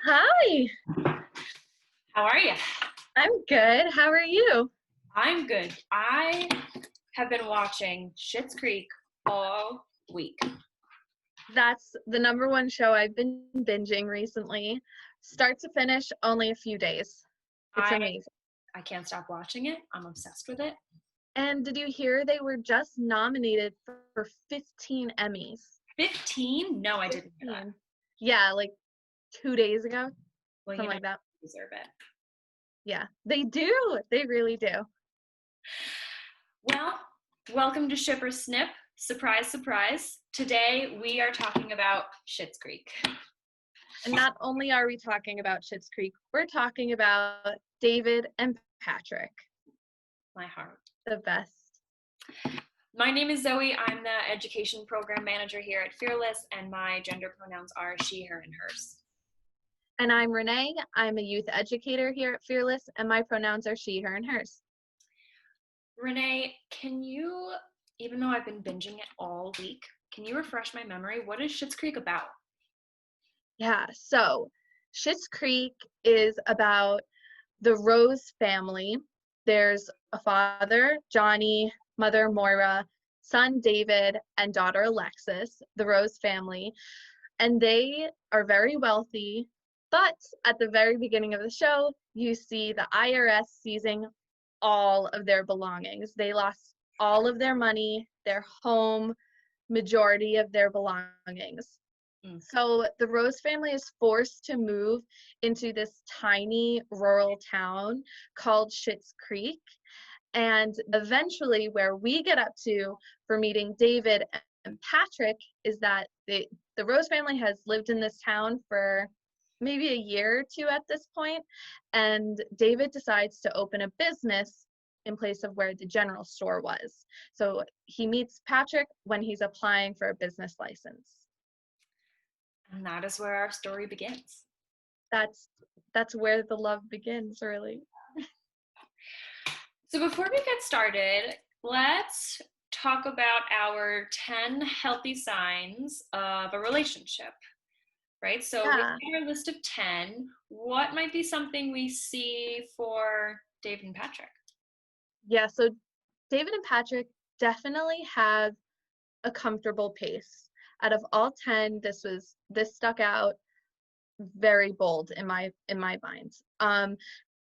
Hi, How are you? I'm good. How are you? I'm good. I have been watching Schitt's Creek all week. That's the number one show I've been binging recently. Start to finish, only a few days. It's I amazing. I can't stop watching it. I'm obsessed with it. And did you hear they were just nominated for 15 Emmys? 15? No, I didn't hear that. 15. Yeah, like 2 days ago, Well, something like that. you deserve it. Yeah, they do. They really do. Well, welcome to Shipper Snip. Surprise, surprise. Today we are talking about Schitt's Creek. And not only are we talking about Schitt's Creek, we're talking about David and Patrick, My heart. the best. My name is Zoe. I'm the education program manager here at Fearless, and my gender pronouns are she, her, and hers. And I'm Renee. I'm a youth educator here at Fearless, and my pronouns are she, her, and hers. Renee, can you, even though I've been binging it all week, can you refresh my memory? What is Schitt's Creek about? Yeah, so Schitt's Creek is about the Rose family. There's a father, Johnny, mother, Moira, son, David, and daughter, Alexis, the Rose family. And they are very wealthy. But at the very beginning of the show, you see the IRS seizing all of their belongings. They lost all of their money, their home, majority of their belongings. Mm. So the Rose family is forced to move into this tiny rural town called Schitt's Creek. And eventually, where we get up to for meeting David and Patrick is that the Rose family has lived in this town for maybe a year or two at this point, and David decides to open a business in place of where the general store was. So he meets Patrick when he's applying for a business license. And that is where our story begins. That's that's where the love begins, really. So before we get started, let's talk about our 10 healthy signs of a relationship, right? So we Yeah. have our list of 10. What might be something we see for David and Patrick? Yeah, so David and Patrick definitely have a comfortable pace. Out of all 10, this stuck out very bold in my mind.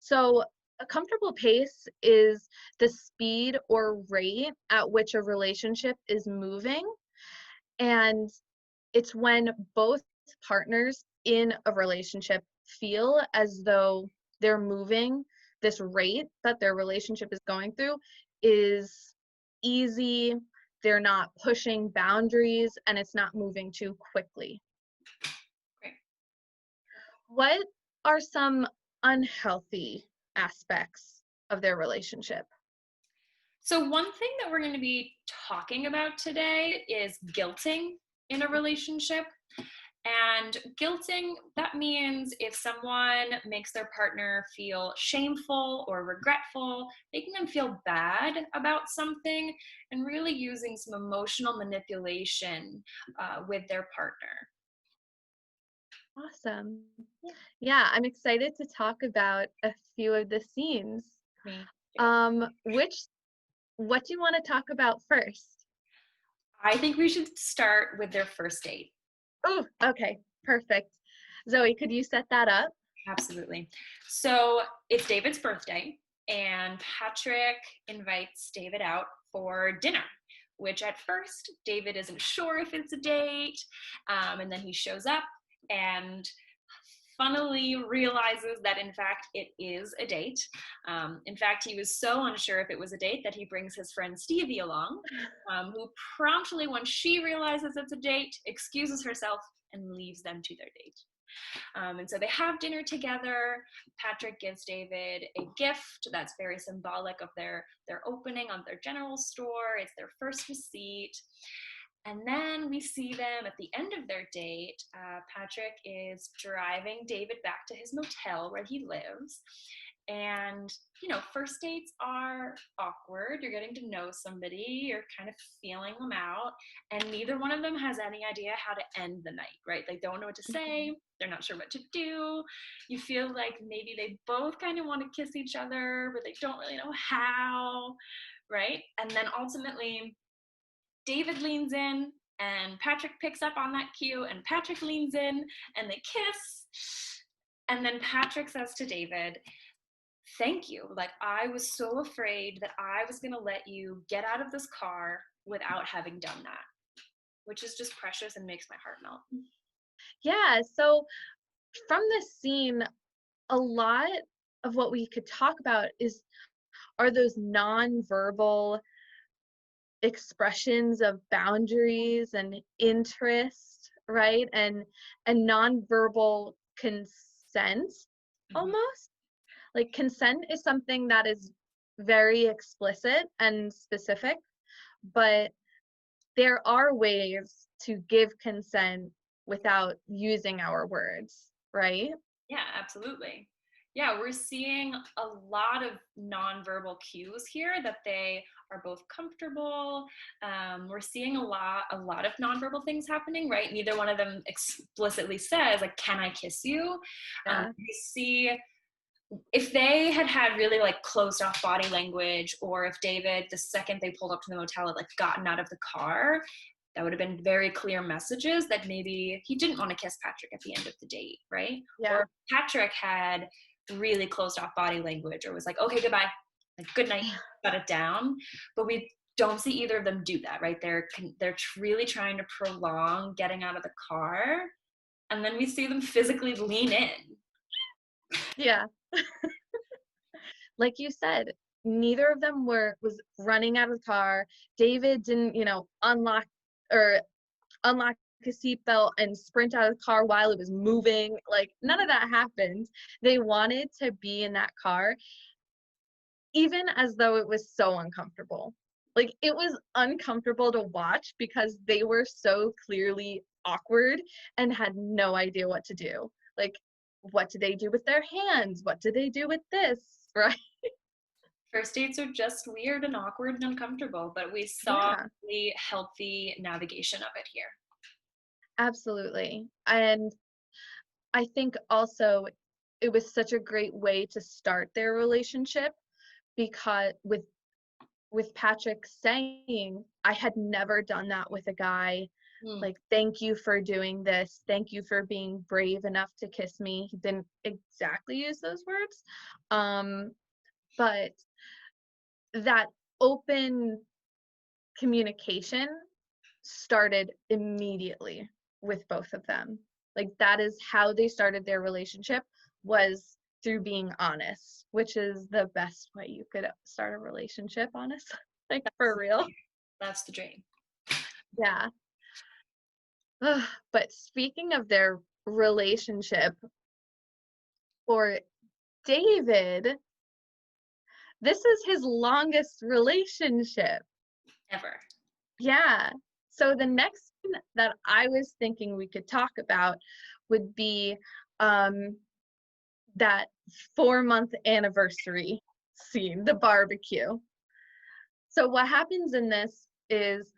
So a comfortable pace is the speed or rate at which a relationship is moving, and it's when both partners in a relationship feel as though they're moving, this rate that their relationship is going through is easy, they're not pushing boundaries, and it's not moving too quickly. Great. What are some unhealthy aspects of their relationship? So one thing that we're going to be talking about today is guilting in a relationship. And guilting, that means if someone makes their partner feel shameful or regretful, making them feel bad about something, and really using some emotional manipulation with their partner. Awesome. Yeah, I'm excited to talk about a few of the scenes. Me too. Which what do you want to talk about first? I think we should start with their first date. Oh, okay, perfect. Zoe, could you set that up? Absolutely. So it's David's birthday, and Patrick invites David out for dinner, which at first David isn't sure if it's a date. And then he shows up and funnily realizes that in fact it is a date. In fact, he was so unsure if it was a date that he brings his friend Stevie along, who promptly, when she realizes it's a date, excuses herself and leaves them to their date. And so they have dinner together. Patrick gives David a gift that's very symbolic of their opening of their general store. It's their first receipt. And then we see them at the end of their date. Patrick is driving David back to his motel where he lives. And, first dates are awkward. You're getting to know somebody, you're kind of feeling them out, and neither one of them has any idea how to end the night, right? They don't know what to say, they're not sure what to do. You feel like maybe they both kind of want to kiss each other, but they don't really know how, right? And then ultimately, David leans in and Patrick picks up on that cue, and Patrick leans in and they kiss. And then Patrick says to David, thank you. Like, I was so afraid that I was going to let you get out of this car without having done that, which is just precious and makes my heart melt. Yeah, so from this scene, a lot of what we could talk about are those nonverbal expressions of boundaries and interest, right? And nonverbal consent almost. Like, consent is something that is very explicit and specific, but there are ways to give consent without using our words, right? Yeah, absolutely. Yeah, we're seeing a lot of nonverbal cues here that they are both comfortable. We're seeing a lot of nonverbal things happening, right? Neither one of them explicitly says, like, "Can I kiss you?" Yeah. We see if they had really like closed off body language, or if David, the second they pulled up to the motel, had like gotten out of the car, that would have been very clear messages that maybe he didn't want to kiss Patrick at the end of the date, right? Yeah. Or Patrick had really closed off body language, or was like, okay, goodbye, like, good night, shut it down. But we don't see either of them do that, right? They're really trying to prolong getting out of the car, and then we see them physically lean in. Yeah. Like you said, neither of them was running out of the car. David didn't, unlock his seatbelt and sprint out of the car while it was moving. Like, none of that happened. They wanted to be in that car, even as though it was so uncomfortable. Like, it was uncomfortable to watch because they were so clearly awkward and had no idea what to do. Like, what do they do with their hands? What do they do with this? Right? First dates are just weird and awkward and uncomfortable, but we saw Yeah, really healthy navigation of it here. absolutely. And I think also it was such a great way to start their relationship, because with Patrick saying, I had never done that with a guy. Like, thank you for doing this. Thank you for being brave enough to kiss me. He didn't exactly use those words. But that open communication started immediately with both of them. Like, that is how they started their relationship, was through being honest, which is the best way you could start a relationship, honestly. Like, for real. That's the dream. Yeah. But speaking of their relationship, for David, this is his longest relationship. Ever. Yeah. So the next thing that I was thinking we could talk about would be that 4-month anniversary scene, the barbecue. So what happens in this is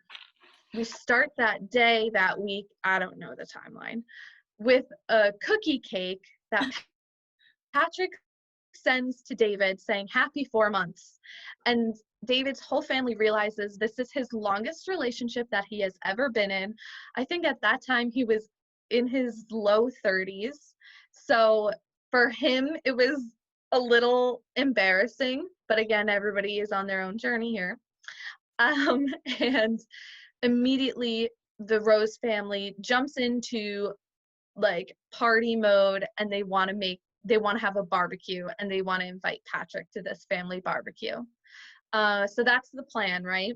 we start that day, that week, I don't know the timeline, with a cookie cake that Patrick sends to David saying, happy 4 months. And David's whole family realizes this is his longest relationship that he has ever been in. I think at that time he was in his low 30s. So for him, it was a little embarrassing. But again, everybody is on their own journey here. And immediately the Rose family jumps into like party mode, and they want to have a barbecue, and they want to invite Patrick to this family barbecue. So that's the plan, right?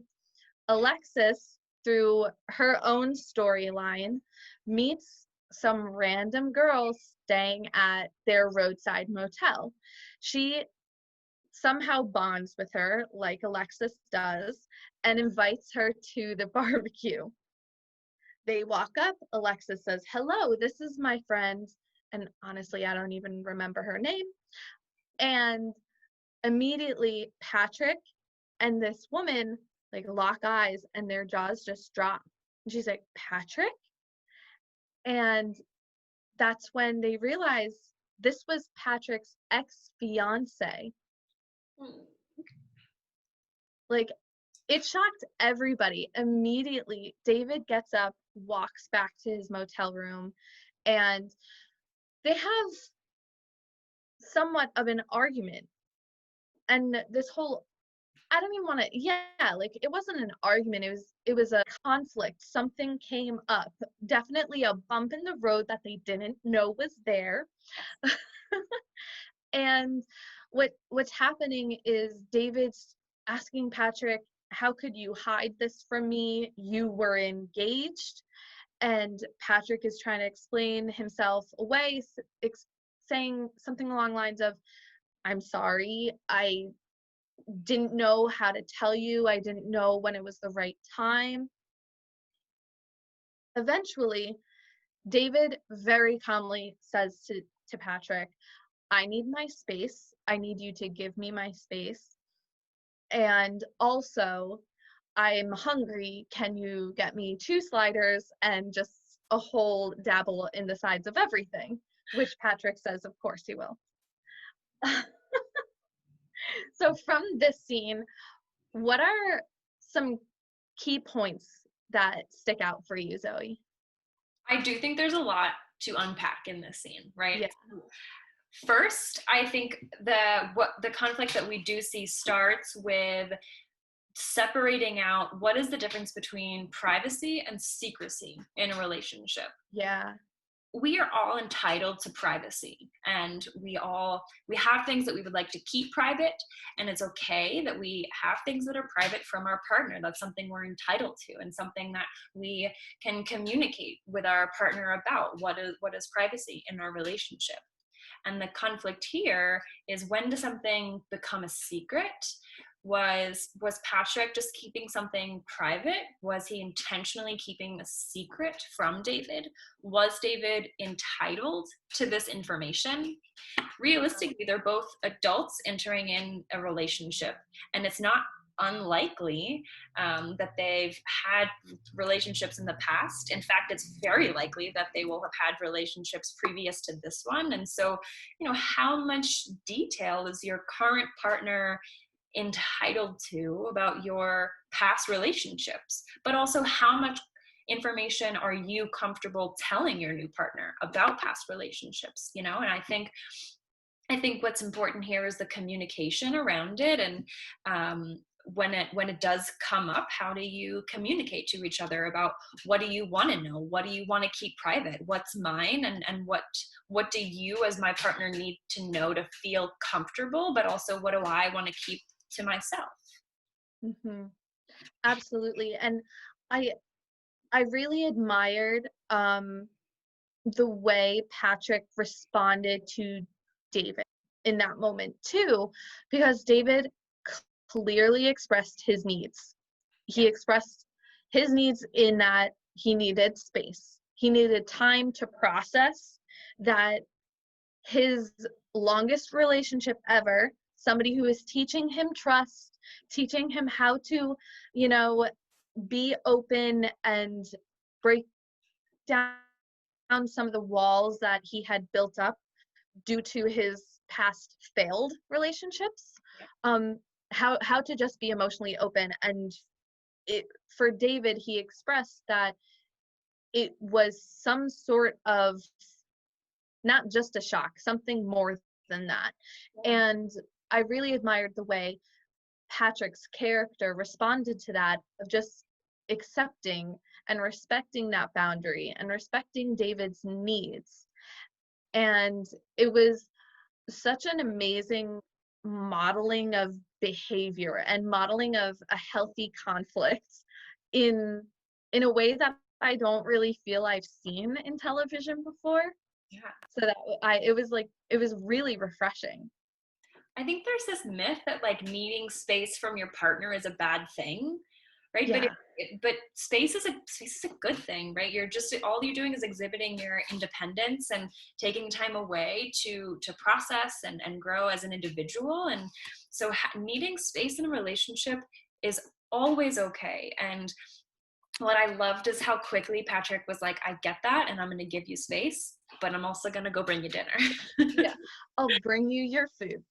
Alexis, through her own storyline, meets some random girls staying at their roadside motel. She somehow bonds with her, like Alexis does, and invites her to the barbecue. They walk up, Alexis says, hello, this is my friend. And honestly, I don't even remember her name. And immediately Patrick and this woman like lock eyes and their jaws just drop. And she's like, Patrick? And that's when they realize this was Patrick's ex-fiance. Like, it shocked everybody. Immediately, David gets up, walks back to his motel room, and they have somewhat of an argument. And this whole, I don't even want to, yeah, like it wasn't an argument. It was a conflict. Something came up. Definitely a bump in the road that they didn't know was there. And what's happening is David's asking Patrick, how could you hide this from me? You were engaged. And Patrick is trying to explain himself away, saying something along the lines of, I'm sorry, I didn't know how to tell you. I didn't know when it was the right time. Eventually, David very calmly says to Patrick, I need my space. I need you to give me my space. And also, I'm hungry. Can you get me 2 sliders and just a whole dabble in the sides of everything? Which Patrick says, of course he will. So from this scene, what are some key points that stick out for you, Zoe? I do think there's a lot to unpack in this scene, right? Yeah. First, I think the conflict that we do see starts with separating out what is the difference between privacy and secrecy in a relationship. Yeah. We are all entitled to privacy, and we have things that we would like to keep private, and it's okay that we have things that are private from our partner. That's something we're entitled to, and something that we can communicate with our partner about. What is privacy in our relationship? And the conflict here is, when does something become a secret? Was Patrick just keeping something private? Was he intentionally keeping a secret from David? Was David entitled to this information? Realistically, they're both adults entering in a relationship, and it's not unlikely that they've had relationships in the past. In fact, it's very likely that they will have had relationships previous to this one. And so, how much detail is your current partner entitled to about your past relationships? But also, how much information are you comfortable telling your new partner about past relationships? And I think what's important here is the communication around it. And when it does come up, how do you communicate to each other about, what do you want to know? What do you want to keep private? What's mine? And what do you as my partner need to know to feel comfortable? But also, what do I want to keep to myself? Mm-hmm. Absolutely. And I really admired the way Patrick responded to David in that moment too, because David clearly expressed his needs. He expressed his needs in that he needed space. He needed time to process that his longest relationship ever, somebody who is teaching him trust, teaching him how to, be open and break down some of the walls that he had built up due to his past failed relationships, how to just be emotionally open. And for David, he expressed that it was some sort of, not just a shock, something more than that. And I really admired the way Patrick's character responded to that, of just accepting and respecting that boundary and respecting David's needs. And it was such an amazing modeling of behavior and modeling of a healthy conflict in a way that I don't really feel I've seen in television before. Yeah. So that it was really refreshing. I think there's this myth that needing space from your partner is a bad thing, right? Yeah. But space is a good thing, right? All you're doing is exhibiting your independence and taking time away to process and grow as an individual. And so needing space in a relationship is always okay. And what I loved is how quickly Patrick was like, I get that, and I'm going to give you space, but I'm also going to go bring you dinner. Yeah. I'll bring you your food.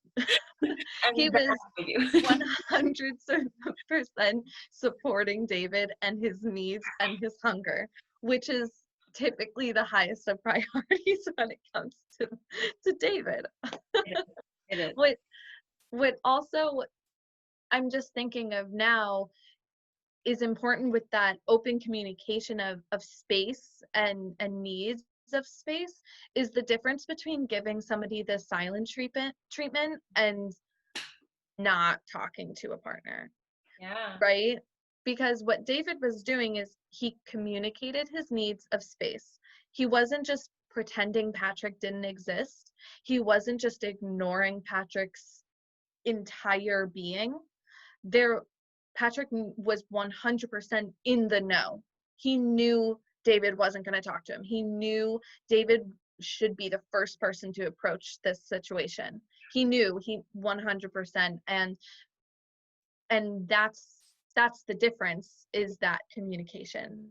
He And then was I'll give you. 100% supporting David and his needs and his hunger, which is typically the highest of priorities when it comes to David. It is. What also I'm just thinking of now is important with that open communication of space and needs of space is the difference between giving somebody the silent treatment and not talking to a partner, Yeah. right? Because what David was doing is he communicated his needs of space. He wasn't just pretending Patrick didn't exist. He wasn't just ignoring Patrick's entire being. Patrick was 100% in the know. He knew David wasn't going to talk to him. He knew David should be the first person to approach this situation. He knew, he 100%. And that's the difference, is that communication.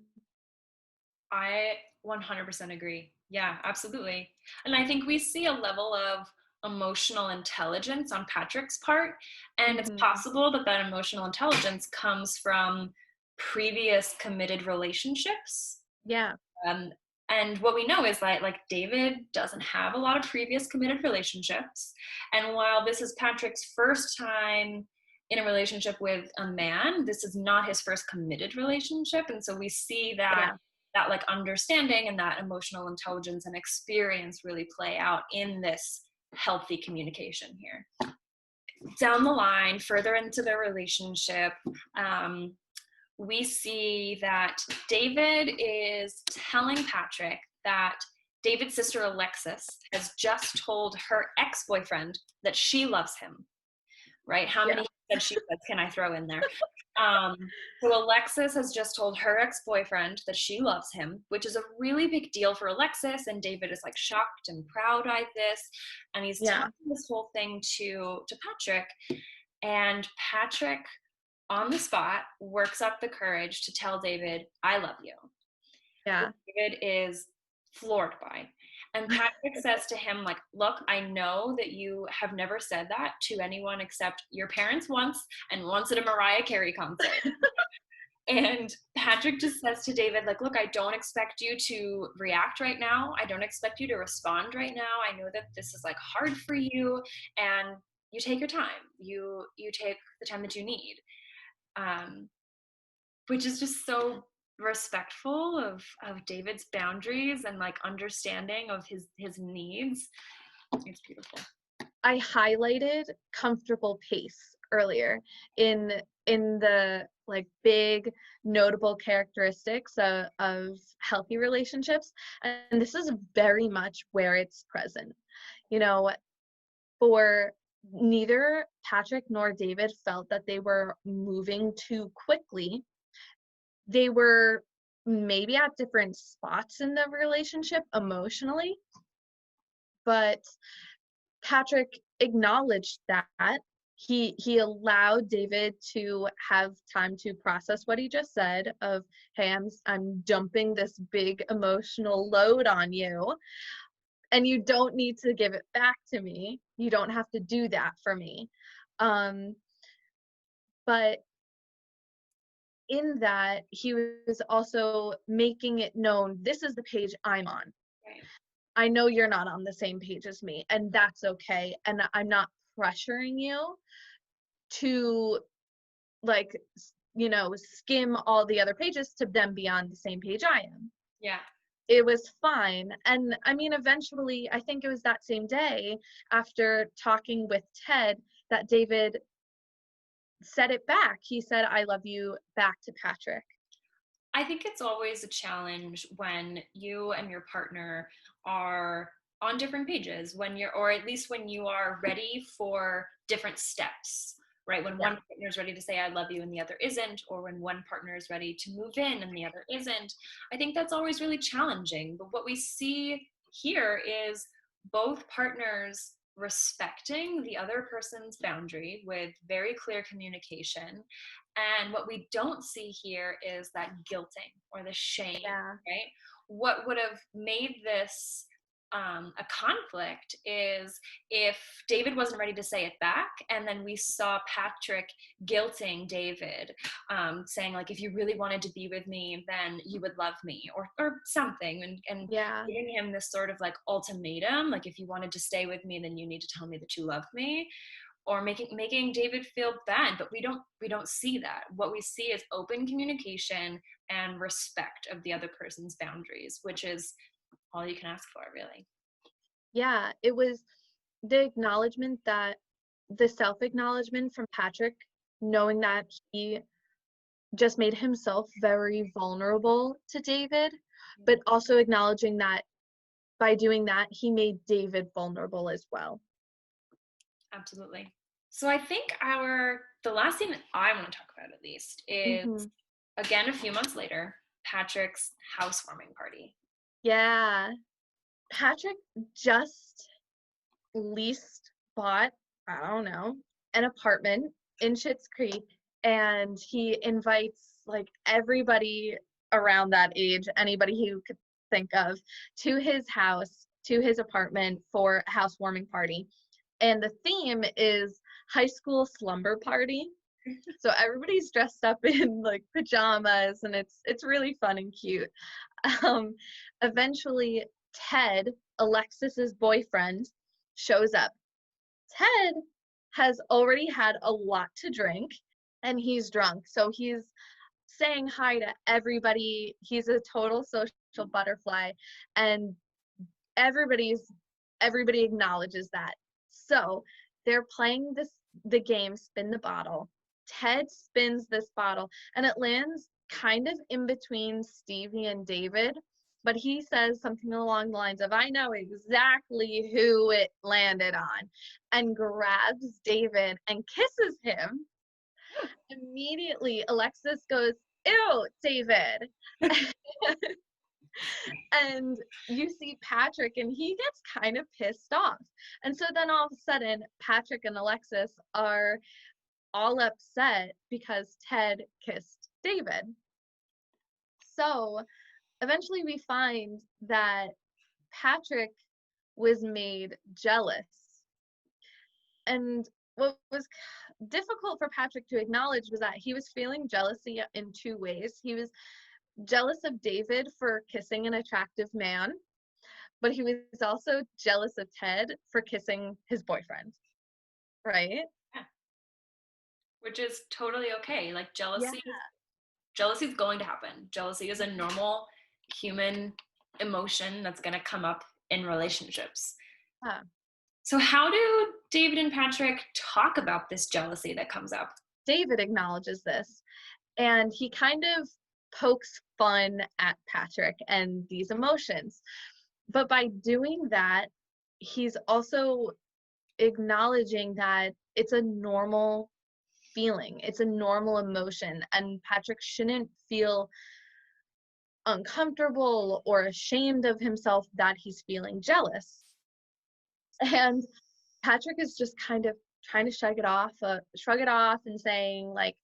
I 100% agree. Yeah, absolutely. And I think we see a level of emotional intelligence on Patrick's part. And it's possible that that emotional intelligence comes from previous committed relationships. Yeah. Um, and what we know is that, like, David doesn't have a lot of previous committed relationships. And while this is Patrick's first time in a relationship with a man, this is not his first committed relationship. And so we see that that like understanding and that emotional intelligence and experience really play out in this healthy communication here. Down the line, further into their relationship, we see that David is telling Patrick that David's sister Alexis has just told her ex-boyfriend that she loves him, right? How many said she said can I throw in there? So Alexis has just told her ex-boyfriend that she loves him, which is a really big deal for Alexis, and David is like shocked and proud by this, and he's telling this whole thing to Patrick, and Patrick on the spot works up the courage to tell David, I love you. Yeah. David is floored by. And Patrick says to him, like, look, I know that you have never said that to anyone except your parents once, and once at a Mariah Carey concert. And Patrick just says to David, like, look, I don't expect you to react right now. I don't expect you to respond right now. I know that this is like hard for you, and you take your time. You take the time that you need. Which is just so respectful of David's boundaries and like understanding of his needs. It's beautiful. I highlighted comfortable pace earlier in the like big notable characteristics of healthy relationships, and this is very much where it's present. You know, for neither Patrick nor David felt that they were moving too quickly. They were maybe at different spots in the relationship emotionally, but Patrick acknowledged that. He allowed David to have time to process what he just said of, hey, I'm dumping this big emotional load on you, and you don't need to give it back to me. You don't have to do that for me. But in that, he was also making it known, this is the page I'm on. Right. I know you're not on the same page as me, and that's okay. And I'm not pressuring you to, like, skim all the other pages to then be on the same page I am. Yeah. It was fine. And I mean, eventually, I think it was that same day after talking with Ted that David said it back. He said, I love you, back to Patrick. I think it's always a challenge when you and your partner are on different pages, or at least when you are ready for different steps, right? When Yeah. one partner is ready to say I love you and the other isn't, or when one partner is ready to move in and the other isn't. I think that's always really challenging. But what we see here is both partners respecting the other person's boundary with very clear communication. And what we don't see here is that guilting or the shame, Yeah. right? What would have made this a conflict is if David wasn't ready to say it back, and then we saw Patrick guilting David, saying like, if you really wanted to be with me, then you would love me, or something, and Yeah. giving him this sort of like ultimatum, like if you wanted to stay with me, then you need to tell me that you love me, or making David feel bad. But we don't see that. What we see is open communication and respect of the other person's boundaries, which is all you can ask for, really. Yeah. It was the acknowledgement that the self-acknowledgement from Patrick, knowing that he just made himself very vulnerable to David, but also acknowledging that by doing that, he made David vulnerable as well. Absolutely. So I think the last thing that I want to talk about at least is, Hmm. again, a few months later, Patrick's housewarming party. Yeah. Patrick just bought, I don't know, an apartment in Schitt's Creek, and he invites like everybody around that age, anybody he could think of, to his house, to his apartment for a housewarming party. And the theme is high school slumber party. So everybody's dressed up in like pajamas, and it's really fun and cute. Um, Eventually, Ted, Alexis's boyfriend, shows up. Ted has already had a lot to drink, and he's drunk. So he's saying hi to everybody. He's a total social butterfly, and everybody acknowledges that. So they're playing the game spin the bottle. Ted spins this bottle, and it lands kind of in between Stevie and David, but he says something along the lines of, I know exactly who it landed on, and grabs David and kisses him. Immediately Alexis goes, ew, David. And you see Patrick, and he gets kind of pissed off. And so then all of a sudden, Patrick and Alexis are all upset because Ted kissed David. So eventually we find that Patrick was made jealous. And what was difficult for Patrick to acknowledge was that he was feeling jealousy in two ways. He was jealous of David for kissing an attractive man, but he was also jealous of Ted for kissing his boyfriend, right? Yeah. Which is totally okay. Like Yeah. jealousy is going to happen. Jealousy is a normal human emotion that's going to come up in relationships. Yeah. So how do David and Patrick talk about this jealousy that comes up? David acknowledges this, and he kind of pokes fun at Patrick and these emotions. But by doing that, he's also acknowledging that it's a normal feeling, it's a normal emotion, and Patrick shouldn't feel uncomfortable or ashamed of himself that he's feeling jealous. And Patrick is just kind of trying to shrug it off and saying, like,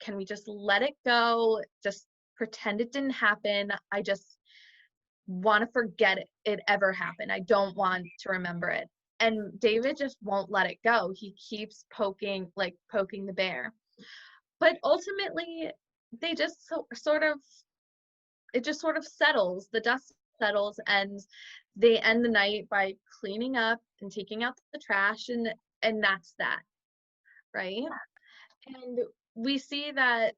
can we just let it go? Just pretend it didn't happen. I just want to forget it ever happened. I don't want to remember it. And David just won't let it go. He keeps poking the bear. But ultimately, they just it just sort of settles. The dust settles, and they end the night by cleaning up and taking out the trash, and that's that, right? And we see that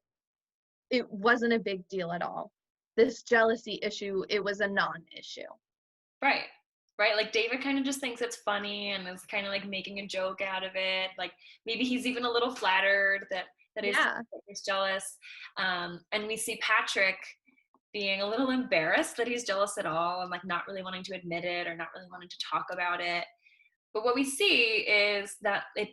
it wasn't a big deal at all. This jealousy issue, it was a non-issue. Right. Right. Like David kind of just thinks it's funny and is kind of like making a joke out of it. Like maybe he's even a little flattered that Yeah. he's jealous. And we see Patrick being a little embarrassed that he's jealous at all, and like not really wanting to admit it or not really wanting to talk about it. But what we see is that it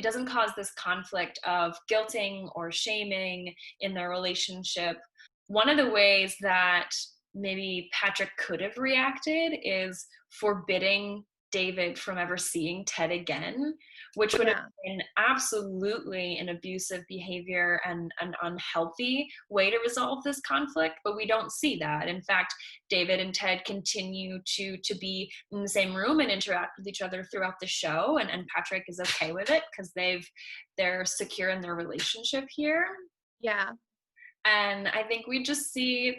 it doesn't cause this conflict of guilting or shaming in their relationship. One of the ways that maybe Patrick could have reacted is forbidding David from ever seeing Ted again, which would have Yeah. been absolutely an abusive behavior and an unhealthy way to resolve this conflict. But we don't see that. In fact, David and Ted continue to be in the same room and interact with each other throughout the show, and Patrick is okay with it because they're secure in their relationship here. Yeah. And I think we just see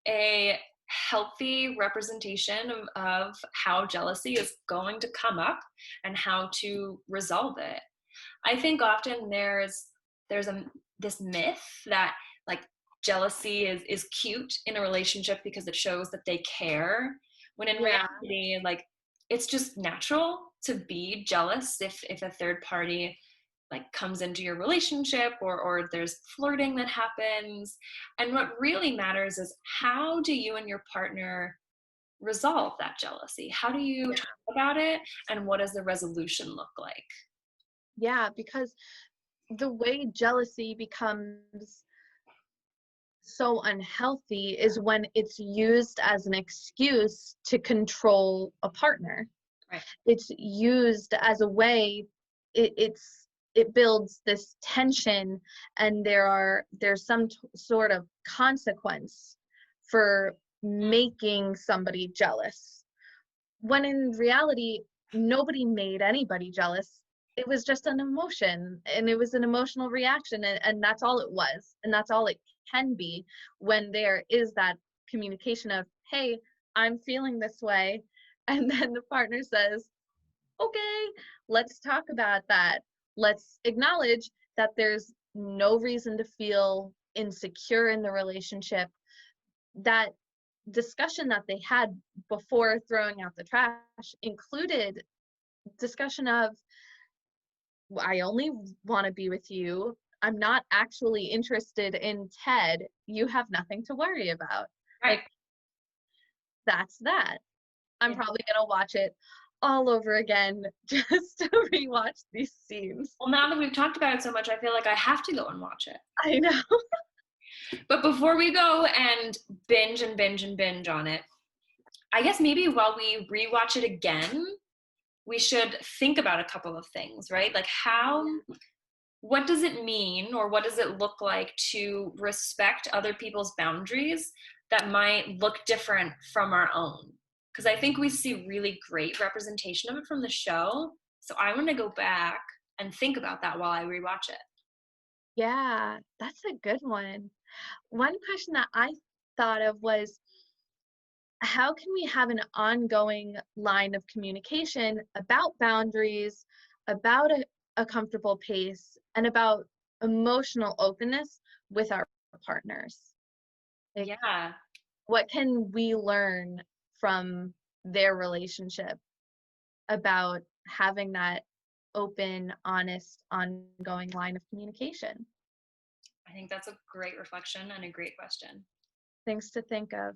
a healthy representation of how jealousy is going to come up and how to resolve it. I think often there's this myth that like jealousy is cute in a relationship because it shows that they care, when in Yeah. reality, like, it's just natural to be jealous if a third party like comes into your relationship, or there's flirting that happens. And what really matters is, how do you and your partner resolve that jealousy? How do you Yeah. talk about it, and what does the resolution look like? Yeah, because the way jealousy becomes so unhealthy is when it's used as an excuse to control a partner. Right. It's used as a way, it builds this tension, and there's some sort of consequence for making somebody jealous, when in reality nobody made anybody jealous. It was just an emotion, and it was an emotional reaction, and that's all it was, and that's all it can be, when there is that communication of, hey, I'm feeling this way, and then the partner says, okay, let's talk about that. Let's acknowledge that there's no reason to feel insecure in the relationship. That discussion that they had before throwing out the trash included discussion of, I only want to be with you. I'm not actually interested in Ted. You have nothing to worry about. Right. Like, that's that. I'm Yeah. probably going to watch it all over again just to rewatch these scenes. Well, now that we've talked about it so much, I feel like I have to go and watch it. I know. But before we go and binge and binge and binge on it, I guess maybe while we rewatch it again, we should think about a couple of things, right? Like, what does it mean, or what does it look like to respect other people's boundaries that might look different from our own? Because I think we see really great representation of it from the show. So I want to go back and think about that while I rewatch it. Yeah, that's a good one. One question that I thought of was, how can we have an ongoing line of communication about boundaries, about a comfortable pace, and about emotional openness with our partners? Like, Yeah. what can we learn from their relationship about having that open, honest, ongoing line of communication? I think that's a great reflection and a great question. Things to think of.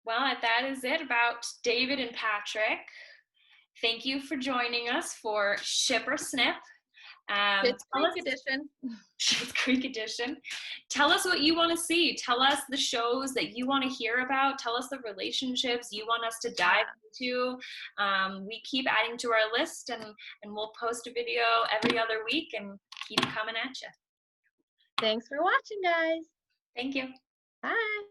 Well, that is it about David and Patrick. Thank you for joining us for Ship or Snip. Schitt's Tell Creek us, edition. Schitt's Creek edition. Tell us what you want to see. Tell us the shows that you want to hear about. Tell us the relationships you want us to dive into. We keep adding to our list, and we'll post a video every other week and keep coming at you. Thanks for watching, guys. Thank you. Bye.